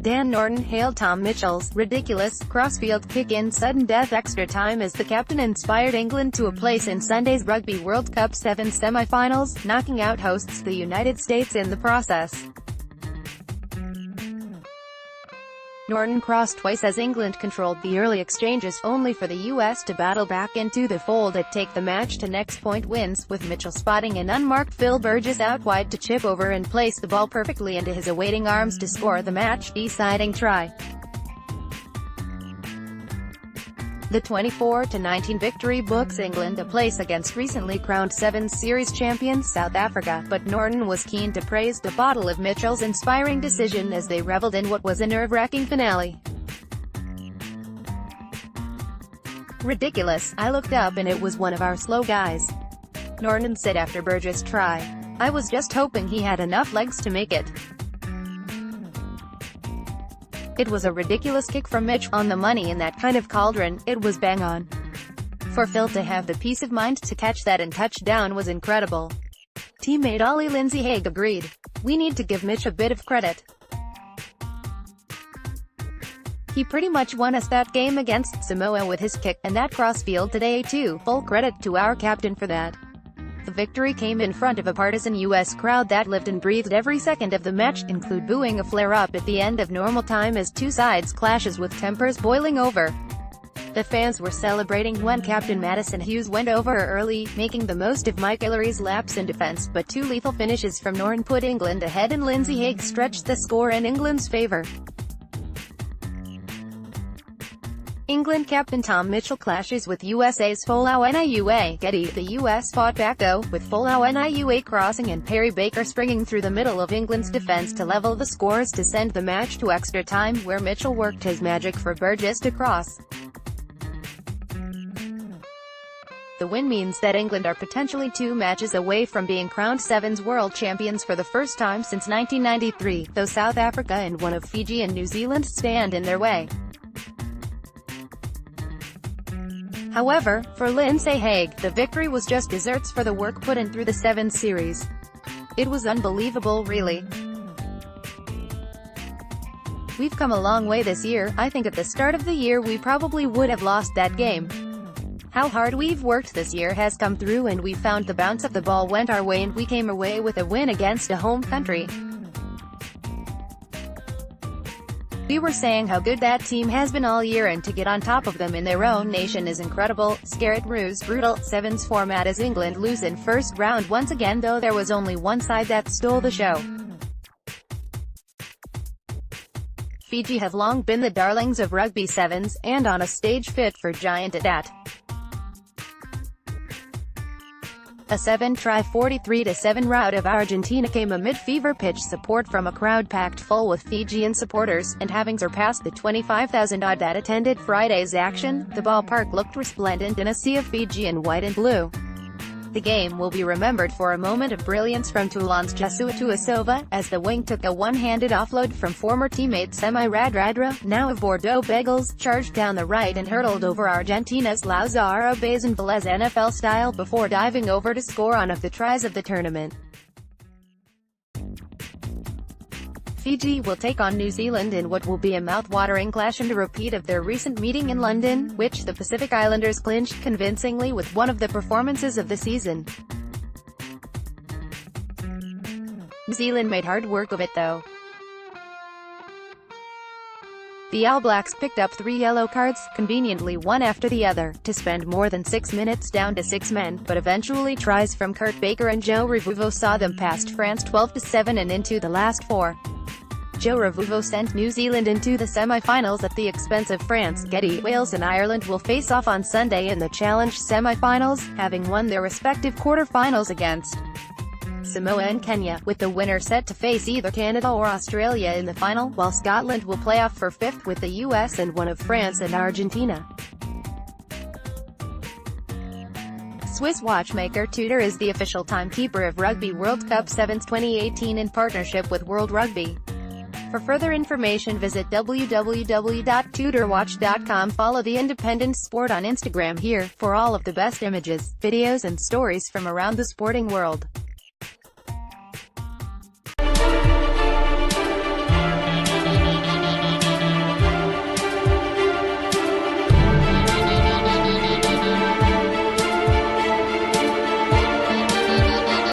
Dan Norton hailed Tom Mitchell's ridiculous crossfield kick in sudden death extra time as the captain inspired England to a place in Sunday's Rugby World Cup 7 semi-finals, knocking out hosts the United States in the process. Norton crossed twice as England controlled the early exchanges, only for the US to battle back into the fold and take the match to next point wins, with Mitchell spotting an unmarked Phil Burgess out wide to chip over and place the ball perfectly into his awaiting arms to score the match-deciding try. The 24-19 victory books England a place against recently crowned Sevens Series champions South Africa, but Norton was keen to praise the bottle of Mitchell's inspiring decision as they revelled in what was a nerve-wracking finale. "Ridiculous, I looked up and it was one of our slow guys," Norton said after Burgess' try. "I was just hoping he had enough legs to make it. It was a ridiculous kick from Mitch, on the money in that kind of cauldron, it was bang on. For Phil to have the peace of mind to catch that and touch down was incredible." Teammate Ollie Lindsay-Hague agreed. "We need to give Mitch a bit of credit. He pretty much won us that game against Samoa with his kick, and that crossfield today too. Full credit to our captain for that." The victory came in front of a partisan U.S. crowd that lived and breathed every second of the match, include booing a flare-up at the end of normal time as two sides clashes with tempers boiling over. The fans were celebrating when Captain Madison Hughes went over early, making the most of Mike Hillery's lapse in defense, but two lethal finishes from Norton put England ahead and Lindsay-Hague stretched the score in England's favour. England captain Tom Mitchell clashes with USA's Folau Niua. Getty. The US fought back though, with Folau Niua crossing and Perry Baker springing through the middle of England's defence to level the scores to send the match to extra time, where Mitchell worked his magic for Burgess to cross. The win means that England are potentially 2 matches away from being crowned Sevens world champions for the first time since 1993, though South Africa and one of Fiji and New Zealand stand in their way. However, for Lindsay-Hague, the victory was just desserts for the work put in through the Sevens series. "It was unbelievable, really. We've come a long way this year. I think at the start of the year we probably would have lost that game. How hard we've worked this year has come through, and we found the bounce of the ball went our way and we came away with a win against a home country. We were saying how good that team has been all year, and to get on top of them in their own nation is incredible. Scarlet Ruse brutal. Sevens format as England lose in first round once again, though there was only one side that stole the show. Fiji have long been the darlings of rugby sevens, and on a stage fit for giant at that. A 7-try 43-7 rout of Argentina came amid fever-pitch support from a crowd packed full with Fijian supporters, and having surpassed the 25,000-odd that attended Friday's action, the ballpark looked resplendent in a sea of Fijian white and blue. The game will be remembered for a moment of brilliance from Toulon's Jesua Tuisova, as the wing took a one-handed offload from former teammate Semi Radradra, now of Bordeaux Bagels, charged down the right and hurtled over Argentina's Lauzaro Bazan Velez NFL style before diving over to score on of the tries of the tournament. Fiji will take on New Zealand in what will be a mouth-watering clash and a repeat of their recent meeting in London, which the Pacific Islanders clinched convincingly with one of the performances of the season. New Zealand made hard work of it though. The All Blacks picked up 3 yellow cards, conveniently one after the other, to spend more than 6 minutes down to 6 men, but eventually tries from Kurt Baker and Joe Revuvo saw them past France 12-7 and into the last 4. Joe Revuvo sent New Zealand into the semi-finals at the expense of France. Getty. Wales and Ireland will face off on Sunday in the Challenge semi-finals, having won their respective quarter-finals against Samoa and Kenya, with the winner set to face either Canada or Australia in the final, while Scotland will play off for 5th with the US and one of France and Argentina. Swiss watchmaker Tudor is the official timekeeper of Rugby World Cup Sevens 2018 in partnership with World Rugby. For further information visit www.tudorwatch.com. Follow the independent sport on Instagram here, for all of the best images, videos and stories from around the sporting world.